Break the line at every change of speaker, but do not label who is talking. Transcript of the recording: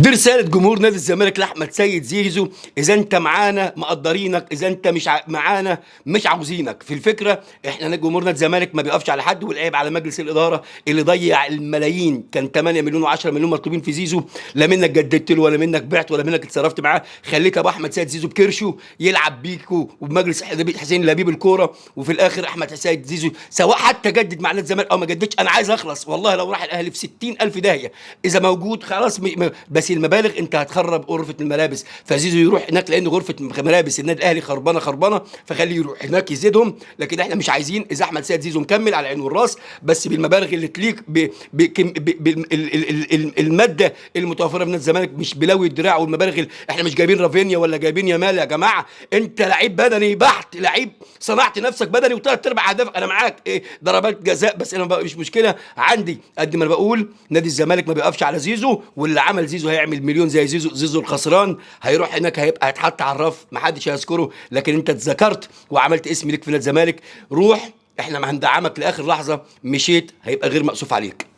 دي رسالة جمهور نادي الزمالك لأحمد سيد زيزو. إذا أنت معانا مقدرينك، إذا أنت مش معانا مش عاوزينك. في الفكرة إحنا جمهور نادي الزمالك ما بيقفش على حد، والعيب على مجلس الإدارة اللي ضيع الملايين. كان 8 مليون و10 مليون مطلوبين في زيزو، لا منك جددت له ولا منك بعت ولا منك اتصرفت معاه. خليت أبو أحمد سيد زيزو بكرشه يلعب بيكو وبمجلس حسين لبيب الكورة، وفي الآخر أحمد سيد زيزو سواء حتى جدد مع نادي الزمالك أو ما جددش أنا عايز أخلص. والله لو راح الأهلي في 60,000 داهية، إذا موجود خلاص بس المبالغ انت هتخرب غرفه الملابس. فزيزو يروح هناك لان غرفه ملابس النادي الاهلي خربانه، فخليه يروح هناك يزيدهم. لكن احنا مش عايزين. اذا احمد سيد زيزو مكمل على العين والراس، بس بالمبالغ اللي تليق بالماده المتوفره في نادي الزمالك، مش بلوي الدراع والمبالغ. احنا مش جايبين رافينيا ولا جايبين يامال يا جماعه. انت لعيب بدني بحت، لعيب صنعت نفسك بدني وثلاث ارباع اهدافك. انا معاك ايه ضربات جزاء، بس انا مش مشكله عندي. قد ما انا بقول نادي الزمالك ما بيقفش على زيزو، واللي عمل زيزو هيعمل مليون زي زيزو الخسران. هيروح هناك هيبقى هيتحط على الرف، محدش هيذكره. لكن انت اتذكرت وعملت اسم ليك في نادي الزمالك. روح، احنا هندعمك لاخر لحظه. مشيت هيبقى غير مأسوف عليك.